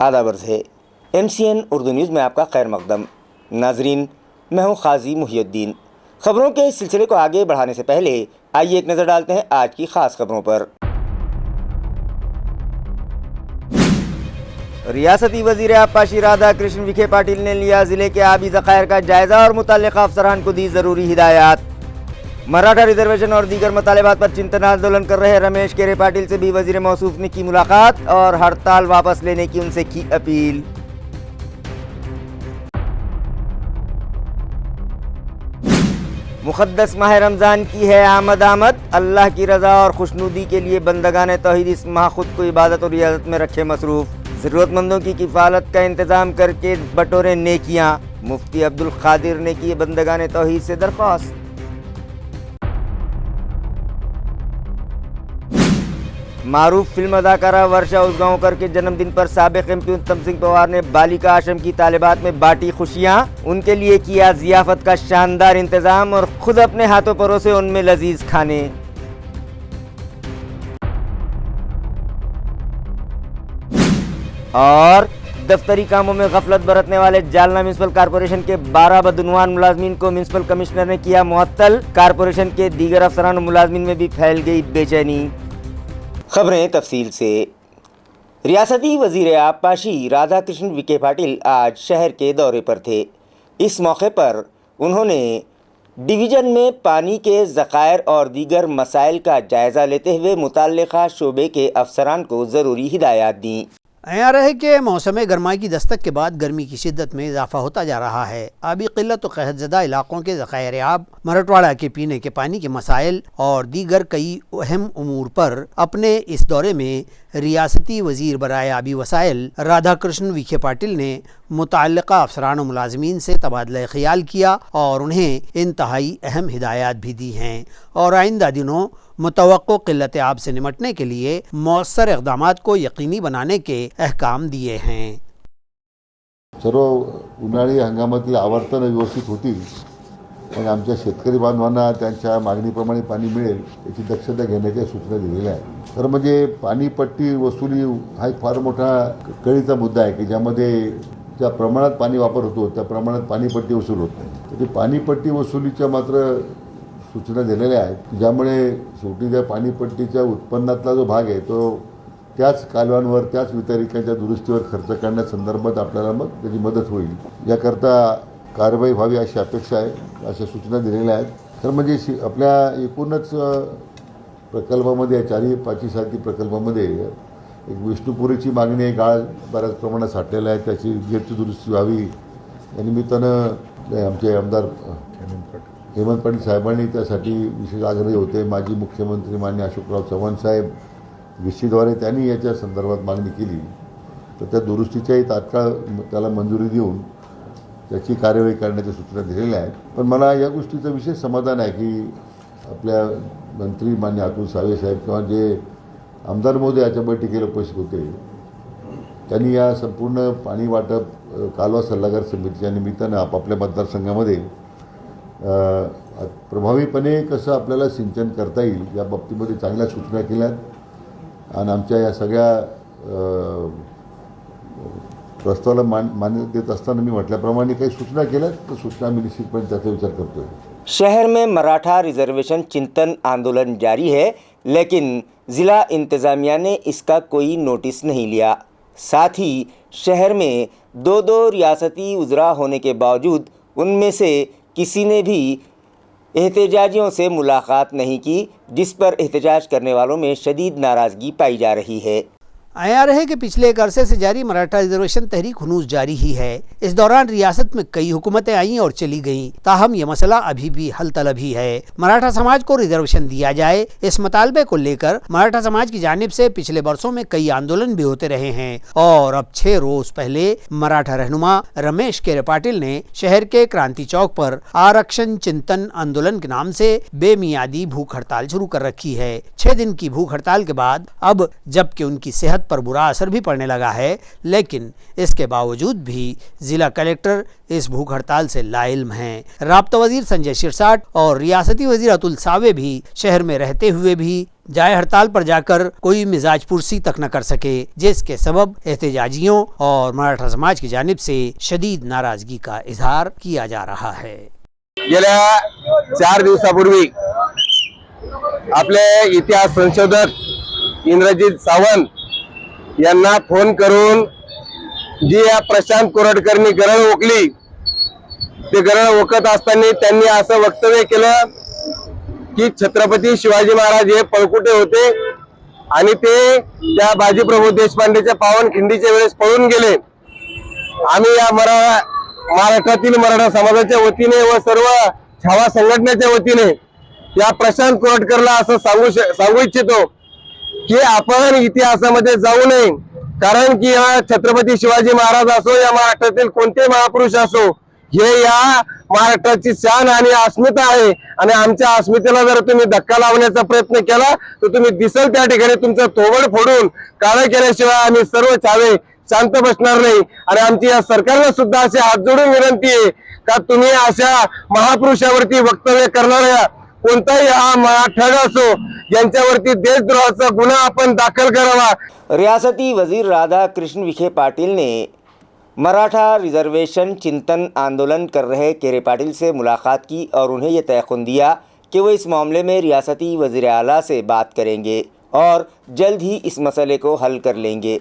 आदाब अर्ज़ है। MCN उर्दू न्यूज़ में आपका खैर मकदम। नाजरीन, मैं हूँ क़ाज़ी मुहियुद्दीन। ख़बरों के इस सिलसिले को आगे बढ़ाने से पहले आइए एक नज़र डालते हैं आज की ख़ास खबरों पर। रियासती वज़ीर आबपाशी राधा कृष्ण विखे पाटिल ने लिया ज़िले के आबी ज़ख़ायर का जायज़ा और मुतल्लिक़ा अफ़सरान को दी ज़रूरी हिदायत। मराठा रिजर्वेशन और दीगर मतालिबात पर चिंतन आंदोलन कर रहे रमेश केरे पाटिल से भी वज़ीर मौसूफ ने की मुलाकात और हड़ताल वापस लेने की उनसे की अपील। मुक़द्दस माह रमज़ान की है आमद, अल्लाह की रज़ा और खुशनुदी के लिए बंदगान तौहीद इस माह खुद को इबादत और रियाज़त में रखे मसरूफ़। ज़रूरतमंदों की किफ़ालत का इंतज़ाम करके बटोरे नेकियां, मुफ्ती अब्दुल क़ादिर ने की बंदगान तौहीद से दरख्वास्त। मारूफ फिल्म अदाकारा वर्षा उसगांवकर के जन्मदिन पर साबिक़ MP उत्तम सिंह पवार ने बालिका आश्रम की तालिबात में बांटी खुशियां, उनके लिए किया ज़ियाफ़त का शानदार इंतज़ाम और खुद अपने हाथों परोसे उनमें लजीज खाने। और दफ्तरी कामों में गफलत बरतने वाले जालना म्यूनसिपल कॉरपोरेशन के 12 बदनुमान मुलाजमीन को म्यूनसिपल कमिश्नर ने किया मुअत्तल। कॉरपोरेशन के दीगर अफसरान और मुलाजमीन में भी फैल गई बेचैनी। खबरें तफसील से। रियासती वज़ीर आबपाशी राधा कृष्ण विखे पाटिल आज शहर के दौरे पर थे। इस मौके पर उन्होंने डिवीज़न में पानी के ज़ख़ायर और दीगर मसाइल का जायज़ा लेते हुए मुतल्लिक़ा शोबे के अफसरान को ज़रूरी हिदायत दी। रहे कि मौसम गरमा की दस्तक के बाद गर्मी की शिद्दत में इजाफा होता जा रहा है। आबी क़िल्लत और क़हतज़दा इलाक़ों के ज़ख़ायर आब, मराठवाड़ा के पीने के पानी के मसाइल और दीगर कई अहम उमूर पर अपने इस दौरे में रियासती वज़ीर बराए आबी वसाइल राधा कृष्ण विखे पाटिल ने मुतल्लिक़ा अफसरान और मुलाजमीन से तबादला ख़याल किया और उन्हें इंतहाई अहम हिदायत भी दी हैं और आइंदा दिनों मुतवक्को क़िल्लत आब से निमटने के लिए मौसर इक़दामात को यकीनी बनाने के अहकाम दिए हैं। सर्व उन्हाळी हंगामातील आवर्तन व्यवस्थित होतील आणि आमच्या शेतकरी बांधवांना त्यांच्या मागणीप्रमाणे पाणी मिळेल याची दक्षता घेण्याच्या सूचना दिलेल्या आहेत। तर म्हणजे पाणीपट्टी वसुली हा एक फार मोठा कळीचा मुद्दा आहे की ज्यामध्ये ज्या प्रमाणात पाणी वापर होतो त्या प्रमाणात पाणीपट्टी वसूल होत नाही। तर ती पाणीपट्टी वसुलीच्या मात्र सूचना दिलेल्या आहेत, ज्यामुळे शेवटी त्या पाणीपट्टीच्या उत्पन्नातला जो भाग आहे तो त्याच कालव्यांवर त्याच वितरिकांच्या दुरुस्तीवर खर्च करण्यासंदर्भात आपल्याला मग त्याची मदत होईल। याकरता कारवाई व्हावी अशी अपेक्षा आहे, अशा सूचना दिलेल्या आहेत। तर म्हणजे आपल्या एकूणच प्रकल्पामध्ये चारही पाची साती प्रकल्पामध्ये एक विष्णुपुरीची मागणी आहे, गाळ बऱ्याच प्रमाणात साठलेला आहे, त्याची गेटची दुरुस्ती व्हावी या निमित्तानं आमचे आमदार हेमंत पाटील साहेबांनी त्यासाठी विशेष आग्रही होते। माजी मुख्यमंत्री माननीय अशोकराव चव्हाण साहेब VC द्वारे त्यांनी याच्या संदर्भात मागणी केली, तर त्या दुरुस्तीच्याही तात्काळ त्याला मंजुरी देऊन त्याची कार्यवाही करण्याच्या सूचना दिलेल्या आहेत। पण मला या गोष्टीचं विशेष समाधान आहे की आपल्या मंत्री माननीय अतुल सावे साहेब किंवा जे आमदार महोदय याच्या बैठकीला उपस्थित होते त्यांनी या संपूर्ण पाणी वाटप कालवा सल्लागार समितीच्या निमित्तानं आपापल्या मतदारसंघामध्ये प्रभावीपणे कसं आपल्याला सिंचन करता येईल या बाबतीमध्ये चांगल्या सूचना केल्यात आणि आमच्या या सगळ्या प्रस्तावाला मान्यता देत असताना मी म्हटल्याप्रमाणे काही सूचना केल्यात, तर सूचना मी निश्चितपणे त्याचा विचार करतोय। शहर में मराठा रिजर्वेशन चिंतन आंदोलन जारी है, लेकिन ज़िला इंतज़ामिया ने इसका कोई नोटिस नहीं लिया। साथ ही शहर में दो रियासती उज़रा होने के बावजूद उनमें से किसी ने भी एहतजाजियों से मुलाकात नहीं की, जिस पर एहतजाज करने वालों में शदीद नाराज़गी पाई जा रही है। रहे कि पिछले एक अरसे से जारी मराठा रिजर्वेशन तहरीक हुनूस जारी ही है। इस दौरान रियासत में कई हुकूमतें आईं और चली गईं, ताहम ये मसला अभी भी हल तलब ही है। मराठा समाज को रिजर्वेशन दिया जाए, इस मुतालबे को लेकर मराठा समाज की जानिब से पिछले बरसों में कई आंदोलन भी होते रहे हैं और अब 6 रोज पहले मराठा रहनुमा रमेश केरे पाटिल ने शहर के क्रांति चौक पर आरक्षण चिंतन आंदोलन के नाम से बेमियादी भूख हड़ताल शुरू कर रखी है। 6 दिन की भूख हड़ताल के बाद अब जबकि उनकी सेहत صحت پر برا اثر بھی پڑنے لگا ہے، لیکن اس کے باوجود بھی ضلع کلکٹر اس بھوک ہڑتال سے لا علم ہیں۔ رابطہ وزیر سنجے شرساٹ اور ریاستی وزیر اتل ساوے بھی شہر میں رہتے ہوئے بھی جائے ہڑتال پر جا کر کوئی مزاج پرسی تک نہ کر سکے، جس کے سبب احتجاجیوں اور مراٹھا سماج کی جانب سے شدید ناراضگی کا اظہار کیا جا رہا ہے۔ गेल्या 4 दिवसापूर्वी आपले इतिहास संशोधक इंद्रजित सावंत यांना फोन करून जी या प्रशांत कोरटकरनी गरळ ओकली, ते गरळ ओकत असताना त्यांनी असं वक्तव्य केलं की छत्रपती शिवाजी महाराज हे पळकुटे होते आणि ते त्या बाजीप्रभू देशपांडेच्या पावनखिंडीच्या वेळेस पळून गेले। आम्ही या महाराष्ट्रातील मराठा समाजाच्या वतीने व सर्व छावा संघटनेच्या वतीने या प्रशांत कोरटकरला असं सांगू इच्छितो की आपण इतिहासामध्ये जाऊ नये, कारण की या छत्रपती शिवाजी महाराज असो या महाराष्ट्रातील कोणते महापुरुष असो, हे या महाराष्ट्राची शान आणि अस्मिता आहे आणि आमच्या अस्मितेला जर तुम्ही धक्का लावण्याचा प्रयत्न केला तर तुम्ही दिसल त्या ठिकाणी तुमचं थोबड फोडून काळं केल्याशिवाय आम्ही सर्व छावे शांत बसणार नाही। आणि आमची या सरकारला सुद्धा अशी हात जोडून विनंती आहे का तुम्ही अशा महापुरुषावरती वक्तव्य करणाऱ्या कोणताही हा मराठा असो यांच्यावरती देशद्रोहाचा गुन्हा आपण दाखल करावा। रियासती वजीर राधा कृष्ण विखे पाटिल ने मराठा रिजर्वेशन चिंतन आंदोलन कर रहे केरे पाटिल से मुलाकात की और उन्हें यह तयक़ुन दिया कि वो इस मामले में रियासती वज़ीर आला से बात करेंगे और जल्द ही इस मसले को हल कर लेंगे,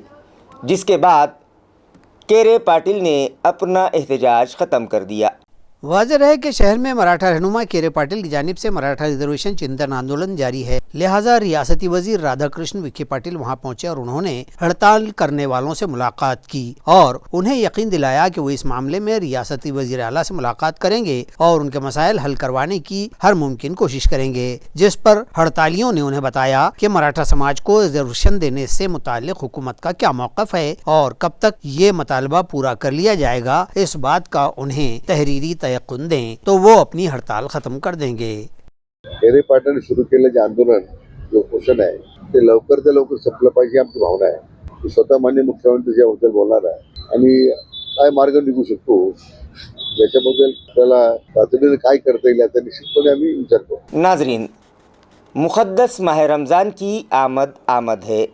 जिसके बाद केरे पाटिल ने अपना एहतजाज ख़त्म कर दिया। वाज़ेह है कि शहर में मराठा रहनुमा केरे पाटिल की जानिब से मराठा रिजर्वेशन चिंतन आंदोलन जारी है, लिहाजा रियासती वजीर राधा कृष्ण विखे पाटिल वहां पहुंचे और उन्होंने हड़ताल करने वालों से मुलाकात की और उन्हें यकीन दिलाया कि वो इस मामले में रियासती वजीर आला से मुलाकात करेंगे और उनके मसाइल हल करवाने की हर मुमकिन कोशिश करेंगे। जिस पर हड़तालियों ने उन्हें बताया कि मराठा समाज को रिजर्वेशन देने से मुताल्लिक हुकूमत का क्या मौक़िफ़ है और कब तक ये मुतालबा पूरा कर लिया जाएगा, इस बात का उन्हें तहरीरी तयक़ुन दें तो वो अपनी हड़ताल ख़त्म कर देंगे। केरे पाटील सुरू केलेलं जे आंदोलन जो उपोषण आहे ते लवकर संपलं पाहिजे आमची भावना आहे। मी स्वतः माननीय मुख्यमंत्री याबद्दल बोलणार आहे आणि काय मार्ग निघू शकतो याच्याबद्दल त्याला तातडीने काय करता येईल याचा निश्चितपणे आम्ही विचार करू। नाजरीन, मुक़द्दस माह रमज़ान की आमद है।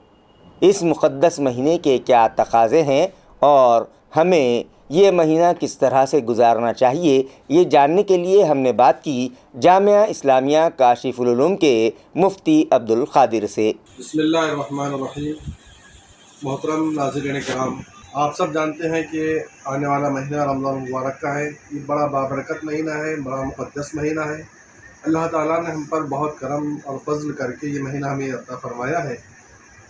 इस मुक़द्दस महीने के क्या तकाज़े हैं और हमें ये महीना किस तरह से गुजारना चाहिए, ये जानने के लिए हमने बात की जामिया इस्लामिया काशिफुल उलूम के मुफ्ती अब्दुल क़ादिर से। बिस्मिल्लाहिर्रहमानिर्रहीम। मोहतरम नाज़रीन किराम, आप सब जानते हैं कि आने वाला महीना रमज़ान मुबारक का है। ये बड़ा बाबरकत महीना है, बड़ा मुक़द्दस महीना है। अल्लाह ताला ने हम पर बहुत करम और फज़ल करके ये महीना हमें अता फ़रमाया है,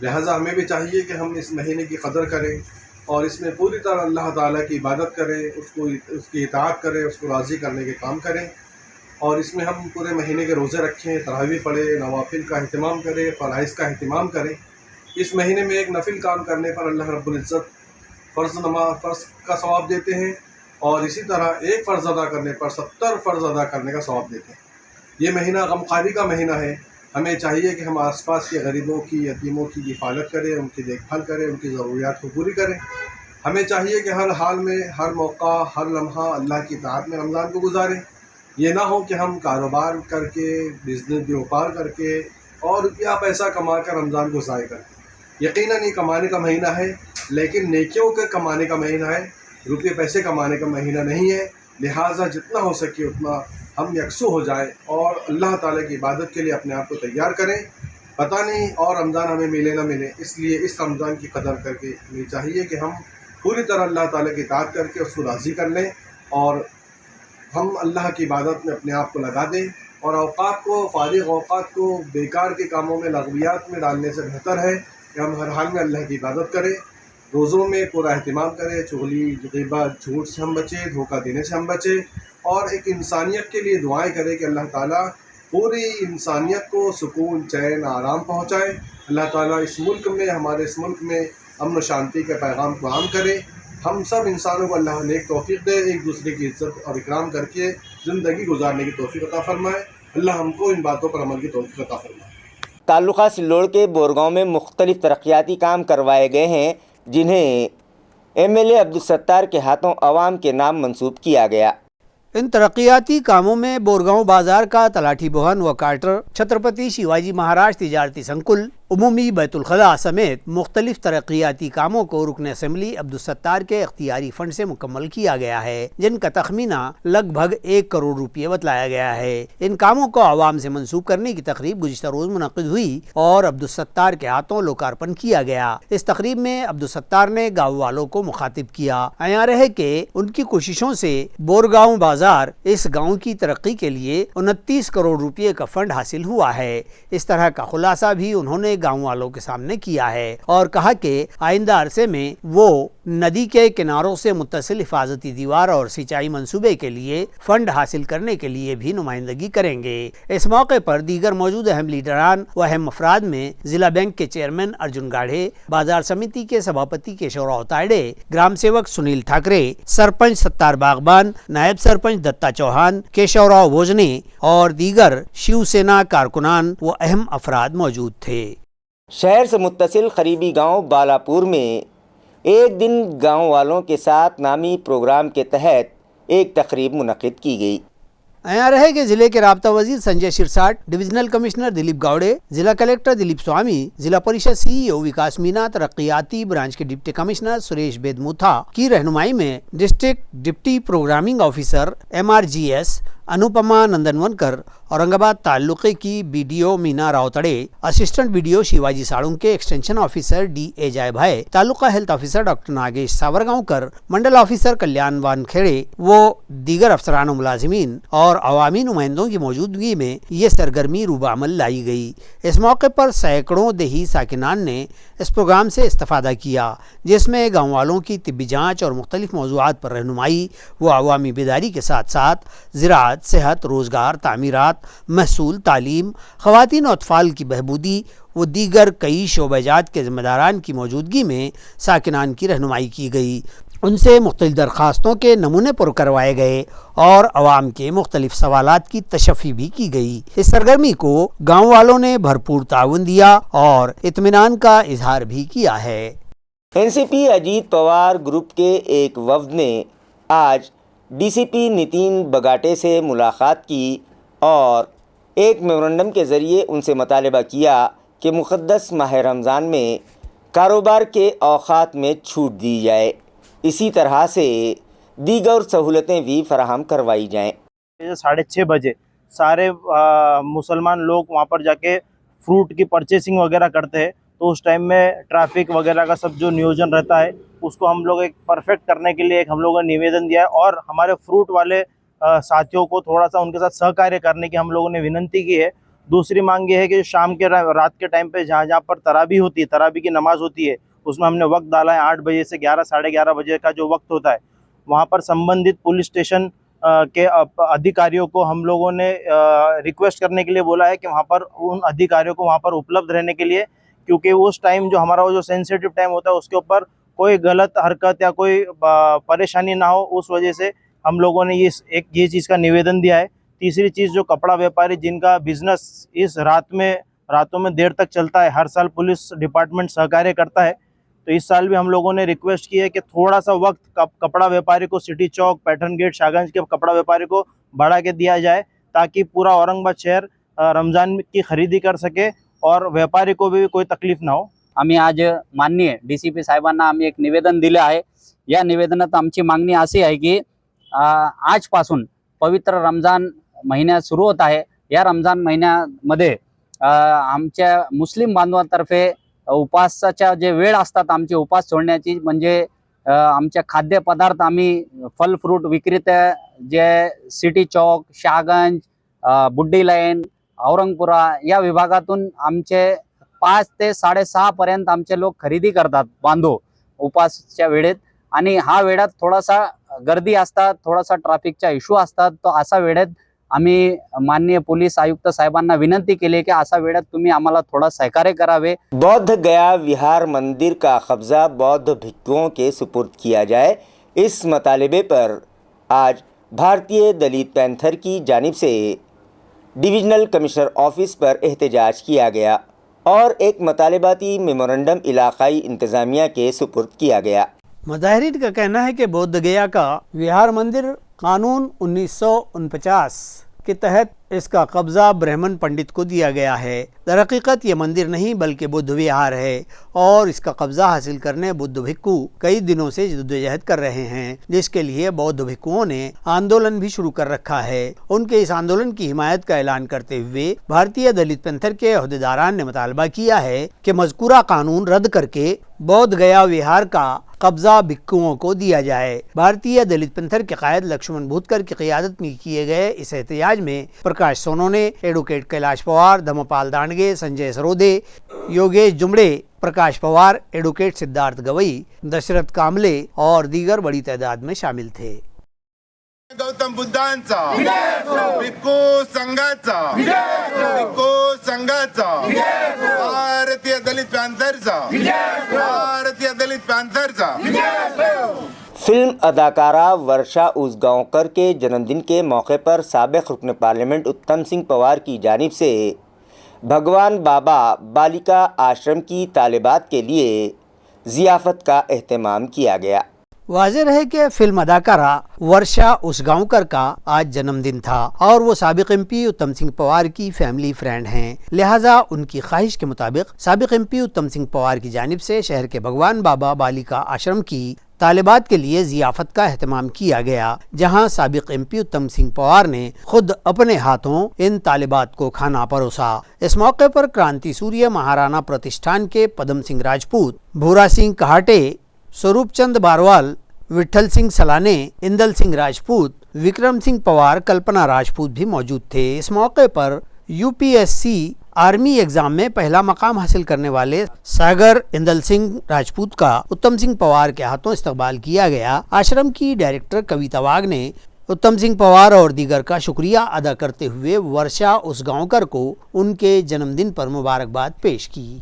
लिहाजा हमें भी चाहिए कि हम इस महीने की कदर करें और इसमें पूरी तरह अल्लाह ताला की इबादत करें, उसकी इताअत करें, उसको राज़ी करने के काम करें और इसमें हम पूरे महीने के रोज़े रखें, तरावी पढ़ें, नवाफिल का अहतमाम करें, फ़राइज़ का अहतमाम करें। इस महीने में एक नफिल काम करने पर अल्लाह रब्बुल इज़्ज़त फ़र्ज़ का सवाब देते हैं और इसी तरह एक फ़र्ज़ अदा करने पर 70 फ़र्ज़ अदा करने का सवाब देते हैं। ये महीना गमखारी का महीना है। हमें चाहिए कि हम आसपास के गरीबों की, यतीमों की हिफाजत करें, उनकी देखभाल करें, उनकी ज़रूरियात को पूरी करें। हमें चाहिए कि हर हाल में, हर मौका, हर लम्हा अल्लाह की इताअत में रमज़ान को गुजारें। ये ना हो कि हम कारोबार करके, बिज़नेस व्यापार करके और रुपया पैसा कमा कर रमज़ान को ज़ाय करें। यकीनन ये कमाने का महीना है, लेकिन नेकियों के कमाने का महीना है, रुपये पैसे कमाने का महीना नहीं है। लिहाजा जितना हो सके उतना हम यकसू हो जाए और अल्लाह ताला की इबादत के लिए अपने आप को तैयार करें। पता नहीं और रमज़ान हमें मिले ना मिले, इसलिए इस रमज़ान की कदर करके हमें चाहिए कि हम पूरी तरह अल्लाह ताला की इताअत करके उसको राज़ी कर लें और हम अल्लाह की इबादत में अपने आप को लगा दें और औक़ात को, फ़ारिग़ औक़ात को बेकार के कामों में, लग़वियात में डालने से बेहतर है कि हम हर हाल में अल्लाह की इबादत करें, रोज़ों में पूरा अहतमाम करें, चुगली, ग़ीबत, झूठ से हम बचें, धोखा देने से हम बचें और एक इंसानियत के लिए दुआएं करें कि अल्लाह ताला पूरी इंसानियत को सुकून, चैन, आराम पहुँचाए। अल्लाह ताला इस मुल्क में, हमारे इस मुल्क में अमन शांति के पैगाम को आम करे। हम सब इंसानों को अल्लाह नेक तौफीक दे, एक दूसरे की इज़्ज़त और इकराम करके ज़िंदगी गुजारने की तौफीक अता फ़रमाए। अल्लाह हमको इन बातों पर अमल की तौफीक अता फ़रमाए। ताल्लुका सिल्लोड़ के बोरगांव में मुख्तलिफ तरक्याती काम करवाए गए हैं, जिन्हें MLA अब्दुल सत्तार के हाथों अवाम के नाम मंसूब किया गया। इन तरक्याती कामों में बोरगांव बाजार का तलाठी भवन व कार्टर, छत्रपति शिवाजी महाराज तिजारती संकुल, उमूमी बैतुल खला समेत मुख्तलिफ तरक्याती कामों को रुकन असम्बली अब्दुल सत्तार के इख्तियारी फंड से मुकम्मल किया गया है, जिनका तखमीना लगभग 1 करोड़ रुपये बतलाया गया है। इन कामों को आवाम से मंसूब करने की तकरीब गुज़िश्ता रोज मुनक़िद हुई और अब्दुल सत्तार के हाथों लोकार्पण किया गया। इस तकरीब में अब्दुल सत्तार ने गाँव वालों को मुखातिब किया। अयार है कि उनकी कोशिशों से बोरगांव बाजार इस गाँव की तरक्की के लिए 29 करोड़ रुपये का फंड हासिल हुआ है। इस तरह का खुलासा भी उन्होंने गाँव वालों के सामने किया है और कहा कि आइंदा अरसे में वो नदी के किनारों से मुत्तसिल हिफाजती दीवार और सिंचाई मंसूबे के लिए फंड हासिल करने के लिए भी नुमाइंदगी करेंगे। इस मौके पर दीगर मौजूद अहम लीडरान व अहम अफराद में जिला बैंक के चेयरमैन अर्जुन गाढ़े, बाजार समिति के सभापति केशवराव तायडे, ग्राम सेवक सुनील ठाकरे, सरपंच सत्तार बागबान, नायब सरपंच दत्ता चौहान, केशवराव भोजने और दीगर शिवसेना कारकुनान व अहम अफराद मौजूद थे। शहर से मुत्तसिल करीबी गांव बालापुर में एक दिन गांव वालों के साथ नामी प्रोग्राम के तहत एक तकरीब मुनक़िद की गई। अयार है कि जिले के राब्ता वजीर संजय शिरसाट, डिविजनल कमिश्नर दिलीप गावड़े, जिला कलेक्टर दिलीप स्वामी, जिला परिषद CEO विकास मीना, तरक्याती ब्रांच के डिप्टी कमिश्नर सुरेश बेदमुथा की रहनुमाई में district deputy programming officer MRGS Anupama Nandanvankar, Aurangabad ताल्लुके की BDO Meena Rawatde, assistant BDO Shivaji Salunke, extension officer DA Jai Bhai, taluka health officer doctor Nagesh Sawargaonkar, mandal officer Kalyan Wankhede वो दीगर अफसरान मुलाजिमीन और अवामी नुमाइंदों की मौजूदगी में ये सरगर्मी रूबामल लाई गई। इस मौके पर सैकड़ों देही साकिनान ने इस प्रोग्राम से इस्तेफादा किया, जिसमें गाँव वालों की तिब्बी जाँच और मुख्तलिफ मौज़ूआत पर रहनुमाई व अवामी बेदारी के साथ साथ ज़राअत, सेहत, रोज़गार, तामीरात, महसूल, तालीम, ख़वातीन और अतफ़ाल की बहबूदी व दीगर कई शोबेजात के ज़िम्मेदारान की मौजूदगी में साकिनान की रहनुमाई की गई। उनसे मुख्तलिफ दरख्वास्तों के नमूने पुर करवाए गए और अवाम के मुख्तलिफ सवालात की तशफ़ी भी की गई। इस सरगर्मी को गाँव वालों ने भरपूर ताउन दिया और इत्मीनान का इजहार भी किया है। NCP अजीत पवार ग्रुप के एक वफ्द ने आज DCP नितिन बगाटे से मुलाकात की और एक मेमोरेंडम के ज़रिए उनसे मुतालबा किया कि मुक़द्दस माह रमज़ान में कारोबार के औक़ात में छूट दी जाए, इसी तरह से दीगर सहूलतें भी फराहम करवाई जाएँ। 6:30 बजे सारे मुसलमान लोग वहाँ पर जाके फ्रूट की परचेसिंग वगैरह करते हैं, तो उस टाइम में ट्रैफिक वगैरह का सब जो नियोजन रहता है उसको हम लोग एक परफेक्ट करने के लिए एक हम लोगों ने निवेदन दिया है और हमारे फ्रूट वाले साथियों को थोड़ा सा उनके साथ सहकार्य करने की हम लोगों ने विनंती की है। दूसरी मांग ये है कि शाम के रात के टाइम पे जहाँ जहाँ पर तराबी होती है, तराबी की नमाज़ होती है, उसमें हमने वक्त डाला है 8 बजे से 11 साढ़े 11 बजे का जो वक्त होता है, वहाँ पर संबंधित पुलिस स्टेशन के अधिकारियों को हम लोगों ने रिक्वेस्ट करने के लिए बोला है कि वहाँ पर उन अधिकारियों को वहाँ पर उपलब्ध रहने के लिए, क्योंकि उस टाइम जो हमारा वो जो सेंसिटिव टाइम होता है उसके ऊपर कोई गलत हरकत या कोई परेशानी ना हो, उस वजह से हम लोगों ने ये चीज़ का निवेदन दिया है। तीसरी चीज़, जो कपड़ा व्यापारी जिनका बिजनेस इस रातों में देर तक चलता है, हर साल पुलिस डिपार्टमेंट सहकार्य करता है, तो इस साल भी हम लोगों ने रिक्वेस्ट की है कि थोड़ा सा वक्त कपड़ा व्यापारी को सिटी चौक, पैटर्न गेट, शाहगंज के कपड़ा व्यापारी को बढ़ा के दिया जाए, ताकि पूरा औरंगाबाद शहर रमज़ान की खरीदी कर सके और व्यापारी को भी कोई तकलीफ ना हो। आम्ही आज माननीय DCP साहेबांना आम्ही एक निवेदन दिले आहे। या निवेदनात आमची मागणी अशी आहे की आजपासून पवित्र रमजान महिना सुरू होत आहे। या रमजान महिन्यामध्ये आमच्या मुस्लिम बांधवांतर्फे उपासाच्या जे वेळ असतात आमचे उपास सोडण्याची, म्हणजे आमच्या खाद्यपदार्थ आम्ही फल फ्रूट विक्रेते जे सिटी चौक, शाहगंज, बुड्डी लाईन, औरंगपुरा या विभागातून आमचे 5 ते 6:30 पर्यंत आमचे लोक खरेदी करतात बांधव उपासच्या वेळेत, आणि हा वेळात थोडासा गर्दी असतात, थोडासा ट्रॅफिकचा इश्यू असतात, तो असा वेळेत आम्ही माननीय पोलीस आयुक्त साहेबांना विनंती केली की असा वेळात तुम्ही आम्हाला थोड़ा सहकार्य करावे। बौद्ध गया विहार मंदिर का कब्जा बौद्ध भिक्षुओं के सुपुर्द किया जाए, इस मतालबे पर आज भारतीय दलित पैंथर की जानिब से डिविजनल कमिश्नर ऑफिस पर एहतजाज किया गया। اور ایک مطالباتی میمورنڈم علاقائی انتظامیہ کے سپرد کیا گیا۔ مظاہرین کا کہنا ہے کہ بودھ گیا کا وہار مندر قانون 1949 کے تحت اس کا قبضہ برہمن پنڈت کو دیا گیا ہے۔ در حقیقت یہ مندر نہیں بلکہ بدھ وہار ہے اور اس کا قبضہ حاصل کرنے بدھ بھکھو کئی دنوں سے جدوجہد کر رہے ہیں، جس کے لیے بودھ بھکھوؤں نے آندولن بھی شروع کر رکھا ہے۔ ان کے اس آندولن کی حمایت کا اعلان کرتے ہوئے بھارتیہ دلت پنتھر کے عہدیداران نے مطالبہ کیا ہے کہ مذکورہ قانون رد کر کے بودھ گیا وہار کا قبضہ بھکھوؤں کو دیا جائے۔ بھارتیہ دلت پنتھر کے قائد لکشمن بھوتکر کی قیادت میں کیے گئے اس احتجاج میں پرکاش سونونے، ایڈوکیٹ کیلاش پوار، دھمپال دانڈگے، سنجے سرودے، یوگیش جمڑے، پرکاش پوار، ایڈوکیٹ سدھارتھ گوئی، دشرتھ کاملے اور دیگر بڑی تعداد میں شامل تھے۔ गौतम बुद्धांचा भिक्खू संघाचा भारतीय दलित पॅंथरचा فلم اداکارہ ورشا اسگاؤنکر کے جنم دن کے موقع پر سابق رکن پارلیمنٹ اتم سنگھ پوار کی جانب سے بھگوان بابا بالیکا آشرم کی طالبات کے لیے ضیافت کا اہتمام کیا گیا۔ واضح رہے کہ فلم اداکارہ ورشا اسگاؤنکر کا آج جنم دن تھا اور وہ سابق ایم پی اتم سنگھ پوار کی فیملی فرینڈ ہیں، لہٰذا ان کی خواہش کے مطابق سابق ایم پی اتم سنگھ پوار کی جانب سے شہر کے بھگوان بابا بالیکا آشرم کی طالبات کے لیے ضیافت کا اہتمام کیا گیا، جہاں سابق ایم پی اتم سنگھ پوار نے خود اپنے ہاتھوں ان طالبات کو کھانا پروسا۔ اس موقع پر کرانتی سوریہ مہارانا پرتشٹھان کے پدم سنگھ راجپوت، بھورا سنگھ کہاٹے، سوروپ چند باروال، وٹھل سنگھ سلانے، اندل سنگھ راجپوت، وکرم سنگھ پوار، کلپنا راجپوت بھی موجود تھے۔ اس موقع پر U P S C army exam میں پہلا مقام حاصل کرنے والے ساگر اندل سنگھ راجپوت کا اتم سنگھ پوار کے ہاتھوں استقبال کیا گیا۔ آشرم کی ڈائریکٹر کویتا واگ نے اتم سنگھ پوار اور دیگر کا شکریہ ادا کرتے ہوئے ورشا اسگاؤنکر کو ان کے جنم دن پر مبارکباد پیش کی۔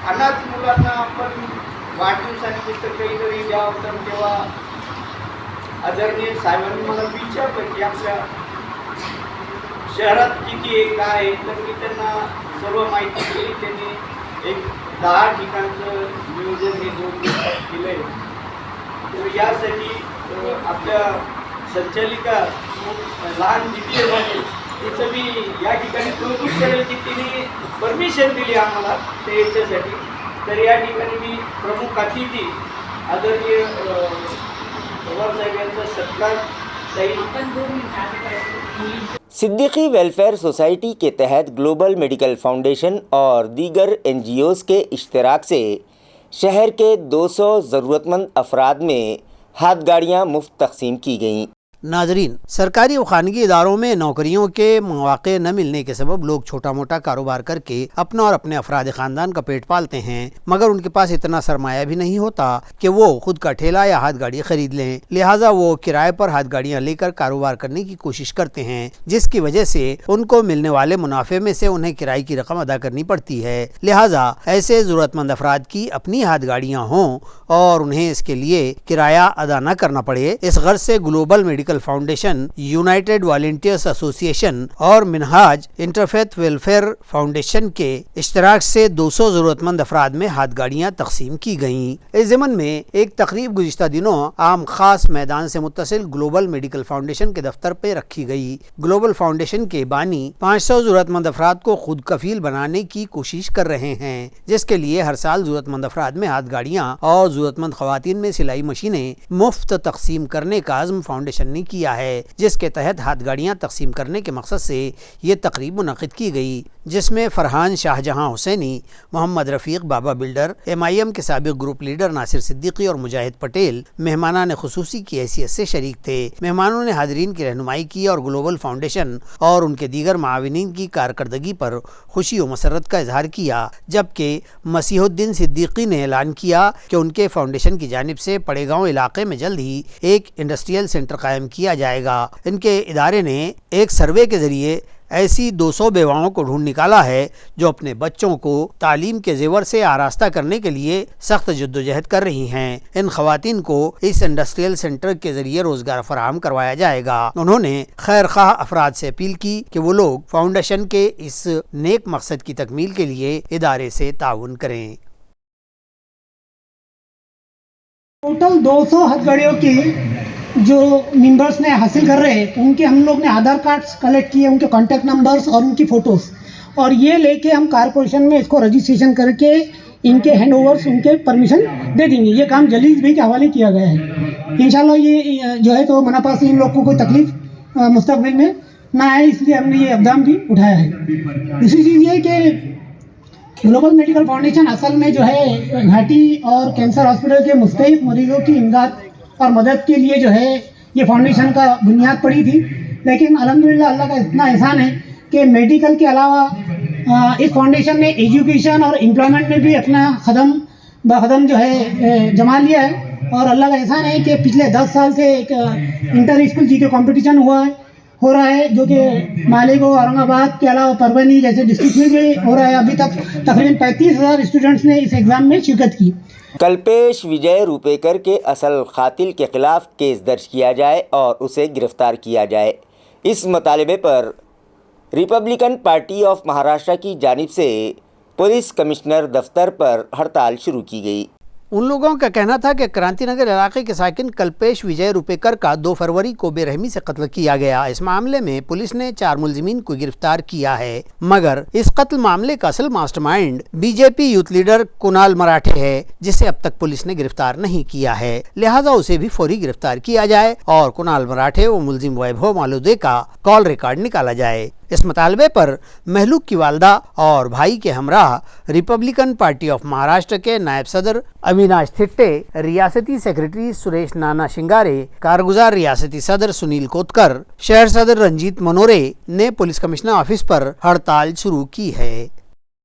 अनाथ मुलांना आपण वाढदिवसानिमित्त काहीतरी द्यावं तर तेव्हा आदरणीय साहेबांनी मला विचारलं की आपल्या शहरात किती आहे काय आहे, तर मी त्यांना सर्व माहिती दिली। त्यांनी एक 10 ठिकाणचं नियोजन हे 2 दिवसात केलं आहे। तर यासाठी आपल्या संचालिका लहान दिदी आहे तिचं मी या ठिकाणी कौतुक करेल की तिने परमिशन दिली आम्हाला ते याच्यासाठी। तर या ठिकाणी मी प्रमुख अतिथी आदरणीय पवार साहेब यांचा सत्कार صدیقی ویلفیئر سوسائٹی کے تحت گلوبل میڈیکل فاؤنڈیشن اور دیگر این جی اوز کے اشتراک سے شہر کے 200 ضرورت مند افراد میں ہاتھ گاڑیاں مفت تقسیم کی گئیں۔ ناظرین، سرکاری و خانگی اداروں میں نوکریوں کے مواقع نہ ملنے کے سبب لوگ چھوٹا موٹا کاروبار کر کے اپنا اور اپنے افراد خاندان کا پیٹ پالتے ہیں، مگر ان کے پاس اتنا سرمایہ بھی نہیں ہوتا کہ وہ خود کا ٹھیلا یا ہاتھ گاڑی خرید لیں، لہٰذا وہ کرائے پر ہاتھ گاڑیاں لے کر کاروبار کرنے کی کوشش کرتے ہیں، جس کی وجہ سے ان کو ملنے والے منافع میں سے انہیں کرائے کی رقم ادا کرنی پڑتی ہے۔ لہٰذا ایسے ضرورت مند افراد کی اپنی ہاتھ گاڑیاں ہوں اور انہیں اس کے لیے کرایہ ادا نہ کرنا پڑے، اس غرض سے global medical foundation, United volunteers ایسوسی ایشن اور منہاج انٹرفیتھ ویلفیئر فاؤنڈیشن کے اشتراک سے 200 ضرورت مند افراد میں ہاتھ گاڑیاں تقسیم کی گئیں۔ اس ضمن میں ایک تقریب گزشتہ دنوں عام خاص میدان سے متصل گلوبل میڈیکل فاؤنڈیشن کے دفتر پہ رکھی گئی۔ گلوبل فاؤنڈیشن کے بانی 500 ضرورت مند افراد کو خود کفیل بنانے کی کوشش کر رہے ہیں، جس کے لیے ہر سال ضرورت مند افراد میں ہاتھ گاڑیاں اور ضرورت مند خواتین میں سلائی مشینیں مفت تقسیم کرنے کا عزم فاؤنڈیشن نے کیا ہے، جس کے تحت ہاتھ گاڑیاں تقسیم کرنے کے مقصد سے یہ تقریب منعقد کی گئی، جس میں فرحان شاہ جہاں حسینی، محمد رفیق بابا بلڈر، MIM کے سابق گروپ لیڈر ناصر صدیقی اور مجاہد پٹیل مہمانان خصوصی کی حیثیت سے شریک تھے۔ مہمانوں نے حاضرین کی رہنمائی کی اور گلوبل فاؤنڈیشن اور ان کے دیگر معاونین کی کارکردگی پر خوشی و مسرت کا اظہار کیا، جبکہ مسیح الدین صدیقی نے اعلان کیا کہ ان کے فاؤنڈیشن کی جانب سے پڑے گاؤں علاقے میں جلد ہی ایک انڈسٹریل سینٹر قائم کیا جائے گا۔ ان کے ادارے نے ایک سروے کے ذریعے ऐसी 200 बेवाओं को ढूंढ निकाला है जो अपने बच्चों को तालीम के जेवर से आरास्ता करने के लिए सख्त जद्दोजहद कर रही हैं। इन खवातीन को इस इंडस्ट्रियल सेंटर के जरिए रोजगार फराहम करवाया जाएगा। उन्होंने खैर खाह अफराद से अपील की कि वो लोग फाउंडेशन के इस नेक मकसद की तकमील के लिए इदारे से ताउन करें। टोटल 200 हथकड़ियों की जो मेंबर्स ने हासिल कर रहे हैं उनके हम लोग ने आधार कार्ड्स कलेक्ट किए, उनके कॉन्टैक्ट नंबर्स और उनकी फ़ोटोज़, और ये लेके हम कारपोरेशन में इसको रजिस्ट्रेशन करके इनके हैंड ओवर्स उनके परमिशन दे देंगे। ये काम जलील भाई के हवाले किया गया है। इंशाल्लाह ये जो है तो मनापा से इन लोगों को कोई तकलीफ मुस्तकबिल में ना आए, इसलिए हमने ये इक़दाम भी उठाया है। दूसरी चीज़ ये कि ग्लोबल मेडिकल फाउंडेशन असल में जो है घाटी और कैंसर हॉस्पिटल के मुस्तहिक मरीजों की इमदाद और मदद के लिए जो है ये फाउंडेशन का बुनियाद पड़ी थी, लेकिन अल्हम्दुलिल्लाह अल्लाह का इतना एहसान है कि मेडिकल के अलावा इस फाउंडेशन ने एजुकेशन और एम्प्लॉयमेंट में भी अपना कदम जो है जमा लिया है। और अल्लाह का एहसान है कि पिछले 10 साल से एक इंटर स्कूल जी के कॉम्पिटिशन हो रहा है, जो कि मालेगांव, औरंगाबाद के अलावा परभनी जैसे डिस्ट्रिक्ट में भी हो रहा है। अभी तक तकरीबन 35,000 स्टूडेंट्स ने इस एग्ज़ाम में शिरकत की। कल्पेश विजय रुपेकर के असल कातिल के खिलाफ केस दर्ज किया जाए और उसे गिरफ्तार किया जाए। इस मुतालबे पर रिपब्लिकन पार्टी ऑफ महाराष्ट्र की जानिब से पुलिस कमिश्नर दफ्तर पर हड़ताल शुरू की गई। उन लोगों का कहना था कि क्रांतिनगर इलाके के साकिन कल्पेश विजय रुपेकर का 2 फरवरी को बेरहमी से कत्ल किया गया। इस मामले में पुलिस ने 4 मुलजिमीन को गिरफ्तार किया है, मगर इस कत्ल मामले का असल mastermind BJP youth leader Kunal मराठे है, जिसे अब तक पुलिस ने गिरफ्तार नहीं किया है। लिहाजा उसे भी फौरी गिरफ्तार किया जाए और कुणाल मराठे व मुलजिम वैभव मालूदे का कॉल रिकॉर्ड निकाला जाए। इस मुतालबे पर महलूक की वालदा और भाई के हमराह रिपब्लिकन पार्टी ऑफ महाराष्ट्र के नायब सदर अविनाश थिट्टे, रियासती सेक्रेटरी सुरेश नाना शिंगारे, कारगुजार रियासती सदर सुनील कोतकर, शहर सदर रंजीत मनोरे ने पुलिस कमिश्नर ऑफिस पर हड़ताल शुरू की है।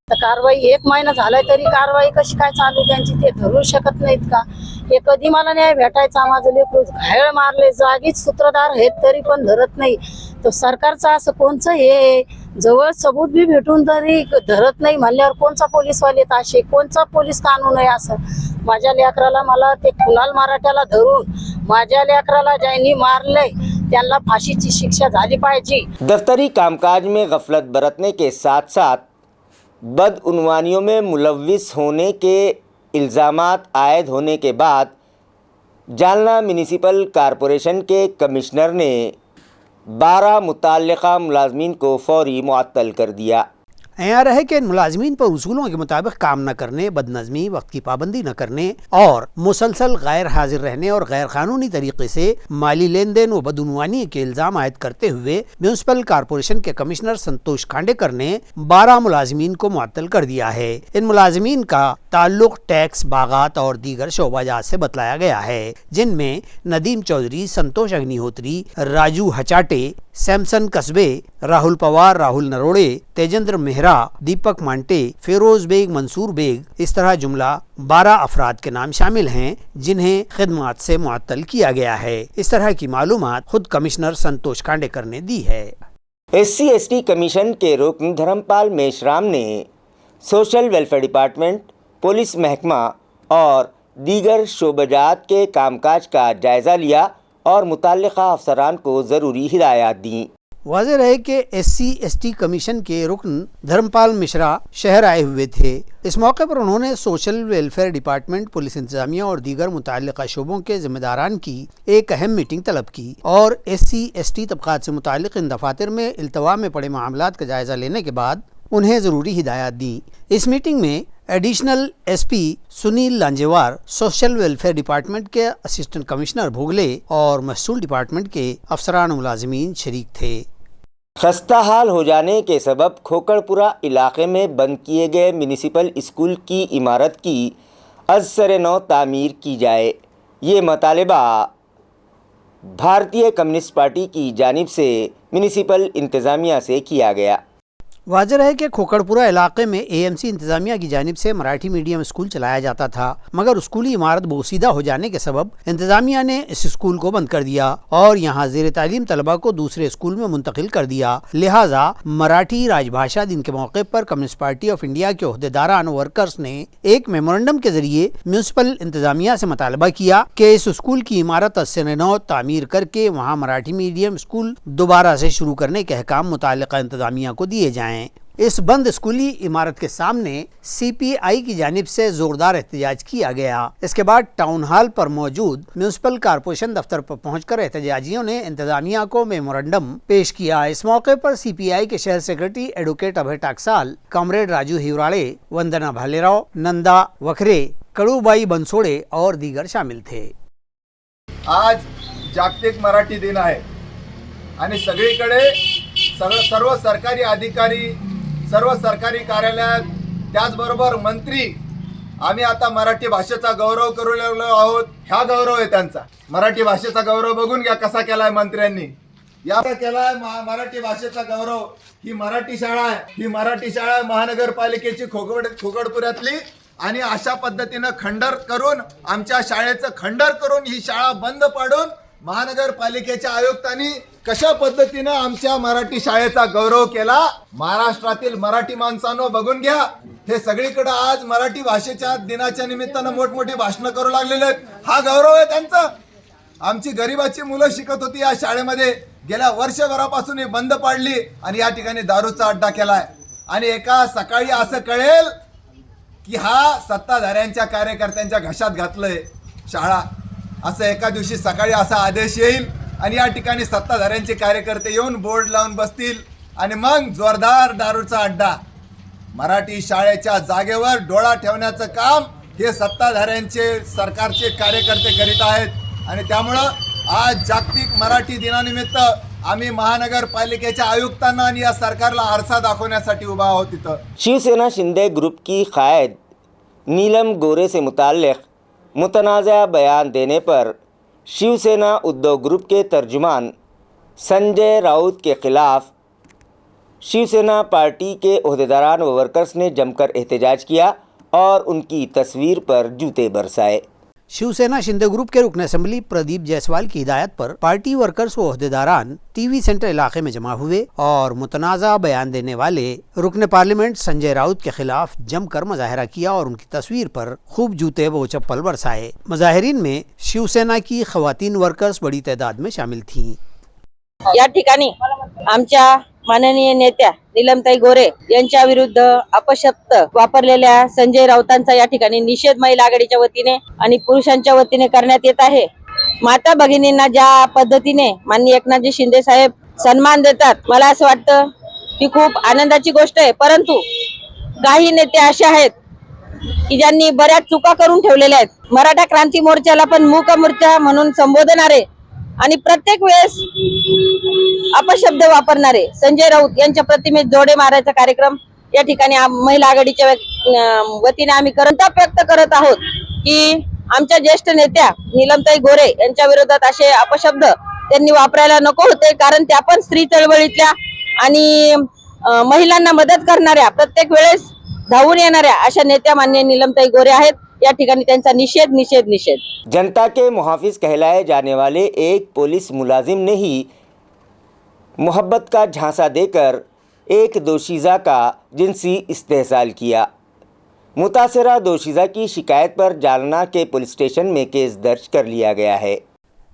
कारवाई 1 महिना झालाय तरी कारवाई कशी काय चालू त्यांची ते धरू शकत नाहीत का? हे कधी मला न्याय भेटायचा? माझं लेकरू घायल मारले, जागीच सूत्रधार आहेत तरी पण धरत नाही। तो सरकारचं असं कोणचं हे जवळ सबूत बी भेटून तरी धरत नाही म्हणल्यावर कोणचा पोलीसवाले ताशे, कोणचा पोलीस कानून आहे? असं माझ्या लेकराला मला ते कुणाल मराठ्याला धरून माझ्या लेकराला ज्यांनी मारलंय त्यांना फाशीची शिक्षा झाली पाहिजे। दफ्तरी कामकाज में गफलत बरतने के साथ साथ बदउनवानियों में मुलव्विस होने के इल्ज़ामात आयद होने के बाद जालना म्यूनिसिपल कॉरपोरेशन के कमिश्नर ने 12 मुतल्लिका मुलाजमीन को फौरी मुअत्तल कर दिया। एआर है कि इन मुलाजमीन पर उसूलों के मुताबिक काम न करने, बदनज़मी, वक्त की पाबंदी न करने और मुसलसल गैर हाजिर रहने और गैर कानूनी तरीके से माली लेन देन व बदउनवानी के इल्ज़ाम आयद करते हुए म्यूनिसिपल कॉरपोरेशन के कमिश्नर संतोष खांडेकर ने 12 मुलाजमीन को मुअत्तल कर दिया है। इन मुलाजमीन का ताल्लुक टैक्स, बागात और दीगर शोबाजात से बतलाया गया है, जिनमें नदीम चौधरी, संतोष अग्निहोत्री, राजू हचाटे, सैमसन कस्बे, राहुल पवार, राहुल नरोड़े, तेजेंद्र मेहरा, दीपक Monte, Firoz bag, Mansoor bag, इस तरह जुमला 12 अफराद के नाम शामिल हैं जिन्हें खिदमत से मुअत्तल किया गया है। इस तरह की मालूमात खुद कमिश्नर संतोष खांडेकर ने दी है। SC/ST कमीशन के रुकन धर्मपाल मेश्राम ने सोशल वेलफेयर डिपार्टमेंट, पुलिस महकमा और दीगर शोबजात के कामकाज का जायज़ा लिया और मुतल्लिका अफसरान को ज़रूरी हिदायत दी। वाज़ेह रहे कि SC/ST कमीशन के रुकन धर्मपाल मिश्रा शहर आए हुए थे। इस मौके पर उन्होंने सोशल वेलफेयर डिपार्टमेंट, पुलिस इंतजामिया और दीगर मुतल्लिका शोबों के जिम्मेदारान की एक अहम मीटिंग तलब की और SC/ST तबक़ात से मुताल्लिक़ इन दफातर में इल्तवा में पड़े मामलात का जायज़ा लेने के बाद उन्हें ज़रूरी हिदायत दी। इस मीटिंग में additional SP Sunil Lanjewar, social welfare department के असिस्टेंट कमिश्नर भोगले और महसूल डिपार्टमेंट के अफसरान मुलाजिमीन शरीक थे। खस्ता हाल हो जाने के सबब खोकड़पुरा इलाके में बंद किए गए म्यूनिसिपल स्कूल की इमारत की अज़ नौ तामीर की जाए, ये मुतालबा भारतीय कम्युनिस्ट पार्टी की जानिब से म्यूनिसिपल इंतज़ामिया से किया गया। वाज़ेह है कि खोकड़पुरा इलाके में AMC इंतजामिया की जानिब से मराठी मीडियम स्कूल चलाया जाता था, मगर स्कूली इमारत बोसीदा हो जाने के सबब इंतजामिया ने इस स्कूल को बंद कर दिया और यहाँ ज़ेर तालीम तलबा को दूसरे स्कूल में मुंतकिल कर दिया। लिहाजा मराठी राजभाषा दिन के मौके पर कम्युनिस्ट पार्टी ऑफ इंडिया के ओहदेदारान वर्कर्स ने एक मेमोरेंडम के जरिए म्यूनसिपल इंतजामिया से मुतालबा किया कि इस स्कूल की इमारत अस-नौ तामीर करके वहाँ मराठी मीडियम स्कूल दोबारा से शुरू करने के अहकाम मुताल्लिका इंतजामिया को दिए जाएं। इस बंद स्कूली इमारत के सामने CPI की जानिब से जोरदार एहतजाज किया गया। इसके बाद टाउन हॉल पर मौजूद म्यूनसिपल कारपोरेशन दफ्तर पर पहुंचकर एहतजाजियों ने इंतजामिया को मेमोरेंडम पेश किया। इस मौके पर CPI के शहर सेक्रेटरी एडवोकेट अभय टाकसाल, कॉमरेड राजू हिवराड़े, वंदना भालेराव, नंदा वखरे, कड़ूबाई बंसोड़े और दीगर शामिल थे। आज जागतिक मराठी दिन आहे आणि सगळीकडे सर्व सरकारी अधिकारी, सर्व सरकारी कार्यालयात, त्याचबरोबर मंत्री आम्ही आता मराठी भाषेचा गौरव करू लागलो आहोत। हा गौरव आहे त्यांचा। मराठी भाषेचा गौरव बघून घ्या कसा केलाय मंत्र्यांनी। या केलाय मराठी भाषेचा गौरव। ही मराठी शाळा आहे, ही मराठी शाळा आहे महानगरपालिकेची खोकड़पुऱ्यातली आणि अशा पद्धतीने खंडर करून आमच्या शाळेचं खंडर करून ही शाळा बंद पाडून महानगरपालिकेच्या आयुक्तांनी कशा पद्धतीने आमच्या मराठी शाळेचा गौरव केला। महाराष्ट्रातील मराठी माणसांनो बघून घ्या, हे सगळीकडे आज मराठी भाषेच्या दिनाच्या निमित्तानं मोठमोठी भाषणं करू लागलेले आहेत। हा गौरव आहे त्यांचा। आमची गरिबाची मुलं शिकत होती या शाळेमध्ये, गेल्या वर्षभरापासून ही बंद पाडली आणि या ठिकाणी दारूचा अड्डा केलाय। आणि एका सकाळी असं कळेल की हा सत्ताधाऱ्यांच्या कार्यकर्त्यांच्या घशात घातलंय शाळा, असं एका दिवशी सकाळी असा आदेश येईल आणि या ठिकाणी सत्ताधाऱ्यांचे कार्यकर्ते येऊन बोर्ड लावून बसतील आणि मग जोरदार दारूचा अड्डा। मराठी शाळेच्या जागेवर डोळा ठेवण्याचं काम हे सत्ताधाऱ्यांचे सरकारचे कार्यकर्ते करीत आहेत आणि त्यामुळं आज जागतिक मराठी दिनानिमित्त आम्ही महानगरपालिकेच्या आयुक्तांना आणि या सरकारला आरसा दाखवण्यासाठी उभा आहोत तिथं। शिवसेना शिंदे ग्रुप की कायद नीलम गोरे से मुताल्लिक़ मुतनाज़ा बयान देने पर शिवसेना उद्योग ग्रुप के तर्जुमान संजय राउत के खिलाफ शिवसेना पार्टी के ओहदेदारान व वर्कर्स ने जमकर एहतजाज किया और उनकी तस्वीर पर जूते बरसाए। शिवसेना शिंदे ग्रुप के रुकन असेंबली प्रदीप जायसवाल की हिदायत पर पार्टी वर्कर्स व ओहदेदारान टीवी सेंटर इलाके में जमा हुए और मुतनाज़ा बयान देने वाले रुकन पार्लियामेंट संजय राउत के खिलाफ जमकर मुजाहरा किया और उनकी तस्वीर पर खूब जूते व चप्पल बरसाए। मुजाहिरीन में शिवसेना की खवातीन वर्कर्स बड़ी तादाद में शामिल थीं। या ठिकाणी आमच्या माननीय नेत्या नीलमताई गोरे यांच्या विरुद्ध अपशब्द वापरलेल्या संजय राऊतांचा या ठिकाणी निषेध महिला आघाडीच्या वतीने आणि पुरुषांच्या वतीने करण्यात येत आहे। माता भगिनींना ज्या पद्धतीने माननीय एकनाथजी शिंदे साहेब सन्मान देतात, मला असं वाटतं की खूप आनंदाची गोष्ट आहे। परंतु काही नेते असे आहेत की ज्यांनी बऱ्याच चुका करून ठेवलेल्या आहेत। मराठा क्रांती मोर्चाला पण मूक मोर्चा म्हणून संबोधणारे आणि प्रत्येक वेळेस अपशब्द वापरणारे संजय राऊत यांच्या प्रतिमेत जोडे मारायचा कार्यक्रम या ठिकाणी महिला आघाडीच्या वतीने आम्ही करंताप व्यक्त करत आहोत की आमच्या ज्येष्ठ नेत्या नीलमताई गोरे यांच्या विरोधात असे अपशब्द त्यांनी वापरायला नको होते, कारण त्या पण स्त्री चळवळीतल्या आणि महिलांना मदत करणाऱ्या, प्रत्येक वेळेस धावून येणाऱ्या अशा नेत्या माननीय नीलमताई गोरे आहेत। या ठिकाणी त्यांचा निषेध निषेध निषेध। जनता के मुहाफिज कहलाए जाने वाले एक पुलिस मुलाजिम ने ही मोहब्बत का झांसा देकर एक दोशीज़ा का जिनसी इस्तेहसाल किया। मुतासरा दोशीज़ा की शिकायत पर जालना के पुलिस स्टेशन में केस दर्ज कर लिया गया है।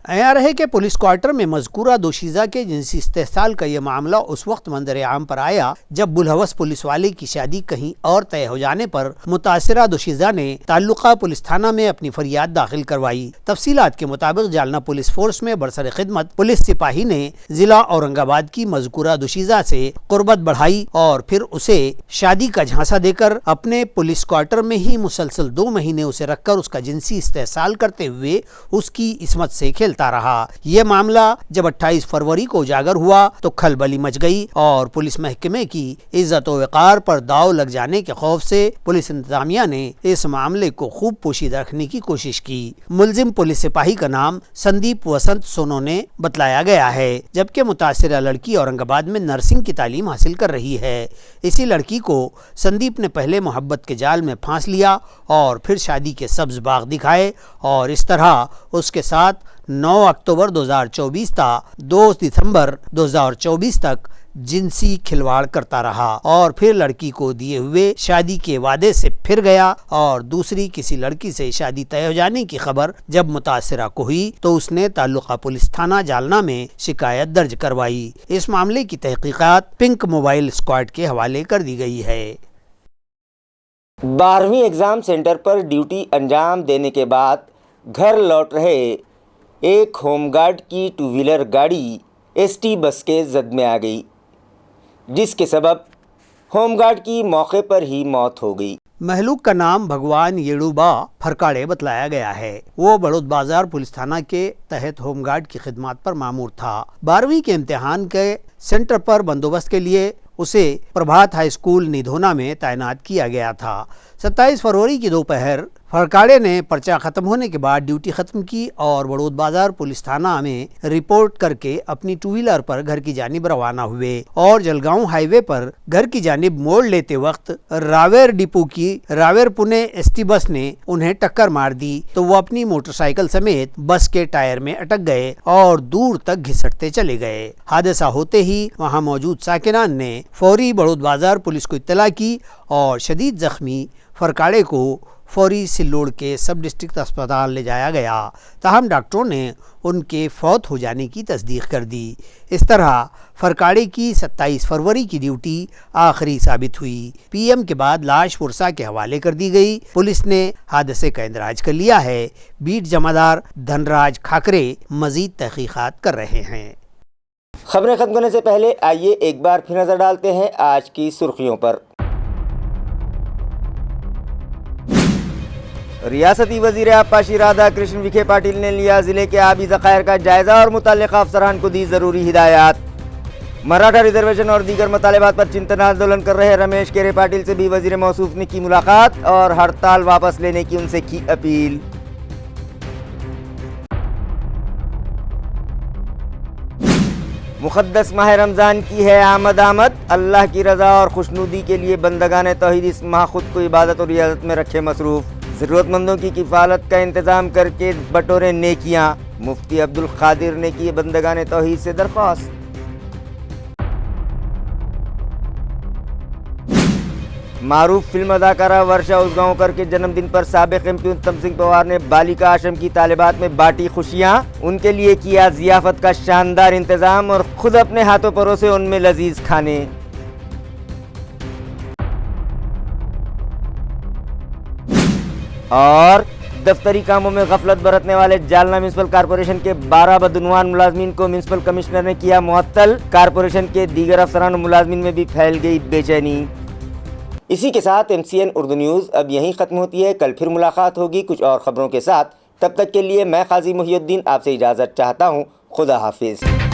अयार है कि पुलिस क्वार्टर में मजकूरा दोशीज़ा के जिनसी इस्तेहसाल का यह मामला उस वक्त मंजर आम पर आया जब बुलहवस पुलिस वाले की शादी कहीं और तय हो जाने पर मुतासरा दोशीज़ा ने ताल्लुका पुलिस थाना में अपनी फरियाद दाखिल करवाई। तफसीलात के मुताबिक जालना पुलिस फोर्स में बरसर खिदमत पुलिस सिपाही ने जिला औरंगाबाद की मजकूरा दोशीज़ा से कुर्बत बढ़ाई और फिर उसे शादी का झांसा देकर अपने पुलिस क्वार्टर में ही मुसलसल 2 महीने उसे रखकर उसका जिनसी इस्तेहसाल करते हुए उसकी इस्मत से खेलता फैलता रहा। ये मामला जब 28 फरवरी को उजागर हुआ तो खलबली मच गई और पुलिस महकमे की इज्जत व वक़ार पर दाव लग जाने के खौफ से पुलिस इंतजामिया ने इस मामले को खूब पोशीदा रखने की कोशिश की। मुलजिम पुलिस सिपाही का नाम संदीप वसंत सोनोने बतलाया गया है, जबकि मुतासिरा लड़की औरंगाबाद में नर्सिंग की तालीम हासिल कर रही है। इसी लड़की को संदीप ने पहले मोहब्बत के जाल में फांस लिया और फिर शादी के सब्ज बाग दिखाए और इस तरह उसके साथ 9 अक्टूबर 2024 था 2 दिसंबर 2024 तक जिनसी खिलवाड़ करता रहा और फिर लड़की को दिए हुए शादी के वादे से फिर गया और दूसरी किसी लड़की से शादी तय हो जाने की खबर जब मुतासिरा को हुई तो उसने ताल्लुका पुलिस थाना जालना में शिकायत दर्ज करवाई। इस मामले की तहकीकात पिंक मोबाइल स्क्वाड के हवाले कर दी गई है। 12वीं एग्ज़ाम सेंटर पर ड्यूटी अंजाम देने के बाद घर लौट रहे एक होमगार्ड की टू व्हीलर गाड़ी एसटी बस के जद में आ गई, जिसके सबब होमगार्ड की मौके पर ही मौत हो गई। महलूक का नाम भगवान येड़ूबा फरकाड़े बतलाया गया है। वो बड़ौद बाजार पुलिस थाना के तहत होमगार्ड की खिदमत पर मामूर था। 12वीं के इम्तिहान के सेंटर पर बंदोबस्त के लिए उसे प्रभात हाई स्कूल निधोना में तैनात किया गया था। 27 फरवरी की दोपहर फरकाड़े ने पर्चा खत्म होने के बाद ड्यूटी खत्म की और बड़ौद बाजार पुलिस थाना में रिपोर्ट करके अपनी टू व्हीलर पर घर की जानिब रवाना हुए और जलगांव हाईवे पर घर की जानिब मोड़ लेते वक्त रावेर डिपो की रावेर पुणे एसटी बस ने उन्हें टक्कर मार दी तो वो अपनी मोटरसाइकिल समेत बस के टायर में अटक गए और दूर तक घिसटते चले गए। हादसा होते ही वहां मौजूद साकिनान ने फौरी बड़ौद बाजार पुलिस को इत्तला की और शदीद जख्मी फरकाड़े को फौरी सिल्लोड़ के सब डिस्ट्रिक्ट अस्पताल ले जाया गया। ताहम डॉक्टरों ने उनके फौत हो जाने की तस्दीक कर दी। इस तरह फरकाड़े की 27 फरवरी की ड्यूटी आखिरी साबित हुई। पीएम के बाद लाश पुरसा के हवाले कर दी गई। पुलिस ने हादसे का इंदराज कर लिया है। बीट जमादार धनराज खाकरे मजीद तहकीकात कर रहे हैं। खबरें खत्म करने से पहले आइए एक बार फिर नजर डालते हैं आज की सुर्खियों पर। रियासती वजीर आबपाशी राधा कृष्ण विखे पाटिल ने लिया जिले के आबी ज़खायर का जायजा और मुतल्लिक़ा अफसरान को दी ज़रूरी हिदायत। मराठा रिजर्वेशन और दीगर मतलाबात पर चिंतन आंदोलन कर रहे रमेश केरे पाटिल से भी वजीर मौसूफ ने की मुलाकात और हड़ताल वापस लेने की उनसे की अपील। मुक़द्दस माह रमज़ान की है आमद, अल्लाह की रज़ा और खुशनुदी के लिए बंदगान तौहीद इस माह खुद को इबादत और रियाजत में रखे मसरूफ़। ज़रूरतमंदों की किफ़ालत का इंतज़ाम करके बटोरे नेकियां, मुफ्ती अब्दुल क़ादिर ने की बंदगान तौहीद से दरख्वास्त। मारूफ फिल्म अदाकारा वर्षा उसगांवकर के जन्मदिन पर साबिक एमपी उत्तम सिंह पवार ने बालिका आश्रम की तालिबात में बांटी खुशियां, उनके लिए किया ज़ियाफ़त का शानदार इंतज़ाम और खुद अपने हाथों परोसे उनमें लजीज खाने। और दफ्तरी कामों में गफलत बरतने वाले जालना म्यूनसिपल कॉरपोरेशन के 12 बदनवान मुलाजमीन को म्यूनसिपल कमिश्नर ने किया मुअत्तल। कॉरपोरेशन के दीगर अफसरान और मुलाजमीन में भी फैल गई बेचैनी। इसी के साथ MCN उर्दू न्यूज़ अब यहीं ख़त्म होती है। कल फिर मुलाकात होगी कुछ और ख़बरों के साथ। तब तक के लिए मैं काजी मुहियुद्दीन आपसे इजाज़त चाहता हूँ। खुदा हाफिज़।